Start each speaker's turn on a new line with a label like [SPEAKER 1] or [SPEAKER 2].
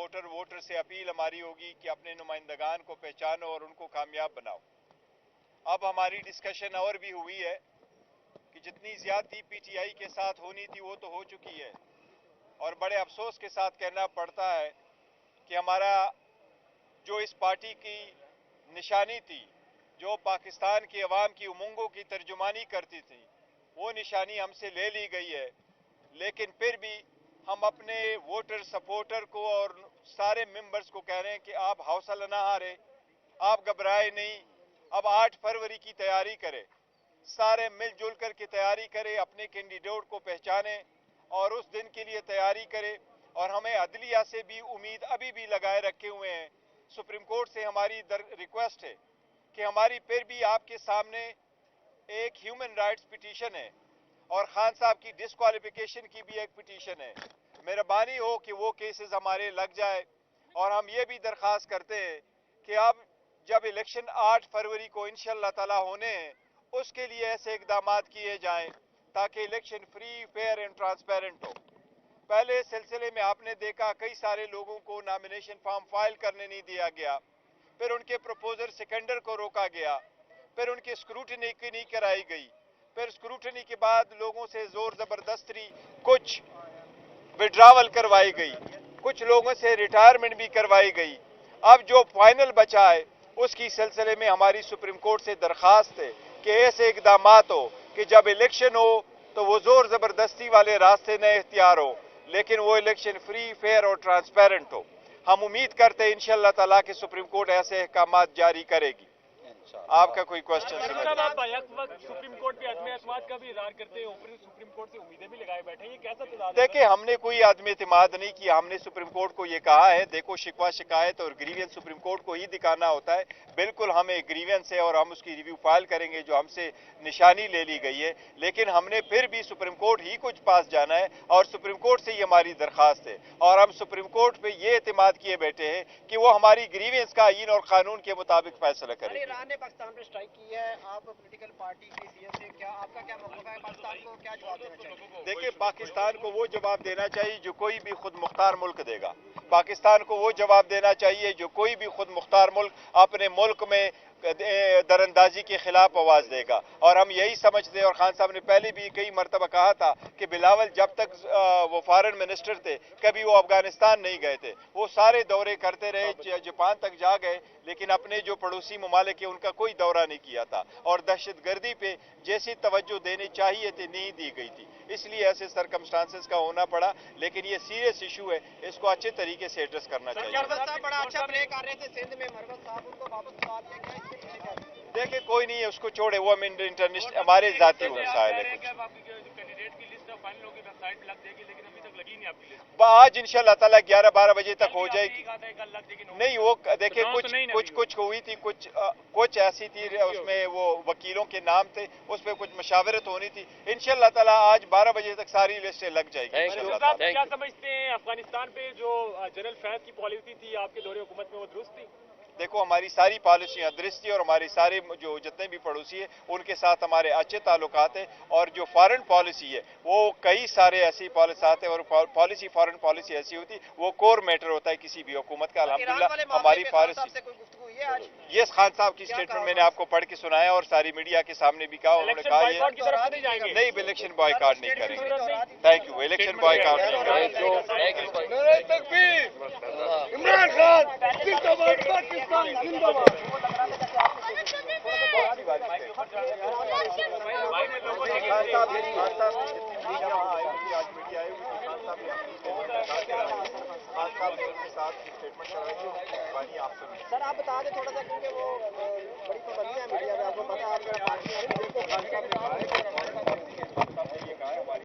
[SPEAKER 1] Voter से appeal हमारी होगी कि अपने नुमाइंदगान को पहचानो और उनको कामयाब बनाओ। अब हमारी डिस्कशन और भी हुई है कि जितनी ज़्यादती पीटीआई के साथ होनी थी वो तो हो चुकी है, और बड़े अफसोस के साथ कहना पड़ता है कि हमारा जो इस पार्टी की निशानी थी, जो पाकिस्तान की अवाम की उमंगों की तर्जुमानी करती थी, वो निशानी हमसे ले ली गई है। लेकिन फिर भी हम अपने वोटर सपोर्टर को और सारे मेंबर्स को कह रहे हैं कि आप हौसला ना हारें, आप घबराए नहीं। अब 8 फरवरी की तैयारी करें, सारे मिलजुल कर के तैयारी करें, अपने कैंडिडेट को पहचानें और उस दिन के लिए तैयारी करें। और हमें अदलिया से भी उम्मीद अभी भी लगाए रखे हुए हैं। सुप्रीम कोर्ट से हमारी रिक्वेस्ट है कि हमारी फिर भी आपके सामने एक ह्यूमन राइट्स पिटीशन है और खान साहब की डिस्क्वालिफिकेशन की भी एक पिटीशन है। मेहरबानी हो कि वो केसेस हमारे लग जाए। और हम ये भी दरख्वास्त करते हैं कि अब जब इलेक्शन 8 फरवरी को इंशाअल्लाह ताला होने हैं, उसके लिए ऐसे इकदाम किए जाएं ताकि election free, fair and transparent हो। पहले सिलसिले में आपने देखा कई सारे लोगों को नॉमिनेशन फॉर्म फाइल करने नहीं दिया गया, फिर उनके प्रपोजल सेकेंडर को रोका गया, फिर उनकी स्क्रूटनी नहीं कराई गई, फिर स्क्रूटनी के बाद लोगों से जोर जबरदस्ती कुछ विड्रावल करवाई गई, कुछ लोगों से रिटायरमेंट भी करवाई गई। अब जो फाइनल बचा है उसकी सिलसिले में हमारी सुप्रीम कोर्ट से दरखास्त है कि ऐसे इकदाम हो कि जब इलेक्शन हो तो वो जोर जबरदस्ती वाले रास्ते न इख्तियार हो, लेकिन वो इलेक्शन फ्री, फेयर और ट्रांसपेरेंट हो। हम उम्मीद करते हैं इंशाअल्लाह ताला कि सुप्रीम कोर्ट ऐसे अहकाम जारी करेगी। आपका कोई क्वेश्चन?
[SPEAKER 2] सुप्रीम कोर्ट के अदम एतमाद का भी इजहार करते हैं, ऊपर सुप्रीम कोर्ट से उम्मीदें भी लगाए बैठे हैं, ये कैसा तजाद?
[SPEAKER 1] देखिए, हमने कोई आदम एतमाद नहीं किया। हमने सुप्रीम कोर्ट को ये कहा है, देखो शिकवा शिकायत और ग्रीवियंस सुप्रीम कोर्ट को ही दिखाना होता है। बिल्कुल हमें ग्रीवियंस है और हम उसकी रिव्यू फाइल करेंगे जो हमसे निशानी ले ली गई है, लेकिन हमने फिर भी सुप्रीम कोर्ट ही कुछ पास जाना है और सुप्रीम कोर्ट से ही हमारी दरखास्त है। और हम सुप्रीम कोर्ट पे ये एतमाद किए बैठे हैं कि वो हमारी ग्रीवियंस का आईन और कानून के मुताबिक फैसला करें।
[SPEAKER 3] ईरान ने पाकिस्तान पर स्ट्राइक की है, आप पॉलिटिकल पार्टी की सीएस से क्या आपका क्या मौक़िफ़ है? पाकिस्तान को क्या जवाब देना चाहिए?
[SPEAKER 1] देखिए, पाकिस्तान को वो जवाब देना चाहिए जो कोई भी खुद मुख्तार मुल्क देगा। पाकिस्तान को वो जवाब देना चाहिए जो कोई भी खुद मुख्तार मुल्क अपने मुल्क में दरअंदाजी के खिलाफ आवाज देगा। और हम यही समझते हैं, और खान साहब ने पहले भी कई मरतबा कहा था कि बिलावल जब तक वो फॉरेन मिनिस्टर थे कभी वो अफगानिस्तान नहीं गए थे। वो सारे दौरे करते रहे, जापान तक जा गए, लेकिन अपने जो पड़ोसी ममालिक है उनका कोई दौरा नहीं किया था। और दहशत गर्दी पे जैसी तवज्जो देनी चाहिए थी नहीं दी गई थी, इसलिए ऐसे सरकमस्टांसेस का होना पड़ा। लेकिन ये सीरियस इशू है, इसको अच्छे तरीके से एड्रेस करना चाहिए।
[SPEAKER 3] बड़ा अच्छा प्ले कर रहे थे सिंध में, मरवत साहब उनको वापस बुला लिया गया, इसके पीछे क्या है?
[SPEAKER 1] देखिए, कोई नहीं है, उसको छोड़े, वो इंटरनेशनल हमारे जाती मसाइल है। आज इंशाअल्लाह ताला 11-12 बजे तक हो जाएगी। नहीं, वो देखिए कुछ हुई थी, कुछ ऐसी थी, उसमें वो वकीलों के नाम थे, उस पर कुछ मशावरत होनी थी। इंशाअल्लाह ताला आज 12 बजे तक सारी लिस्टें लग जाएगी।
[SPEAKER 2] क्या समझते हैं अफगानिस्तान पे जो जनरल फैज की पॉलिसी थी आपके दौरे हुकूमत में, वो दुरुस्त थी?
[SPEAKER 1] देखो, हमारी सारी पॉलिसियाँ दुरुस्त थी और हमारी सारे जो जितने भी पड़ोसी है उनके साथ हमारे अच्छे ताल्लुकात हैं। और जो फॉरेन पॉलिसी है वो कई सारे ऐसी पॉलिसात है, और पॉलिसी फॉरेन पॉलिसी ऐसी होती वो कोर मैटर होता है किसी भी हुकूमत का। अल्हम्दुलिल्लाह हमारी पॉलिसी, ये खान साहब की स्टेटमेंट मैंने आपको पढ़ के सुनाया और सारी मीडिया के सामने भी कहा। उन्होंने कहा ये नहीं, इलेक्शन बॉयकॉट नहीं करेंगे। Thank you. इलेक्शन बॉयकॉट नहीं करेंगे।
[SPEAKER 3] इमरान खान जिंदाबाद, पाकिस्तान जिंदाबाद। सर आप बता दें थोड़ा सा, क्योंकि वो बड़ी पाबंदी है मीडिया में, आपको पता है, आप पार्टी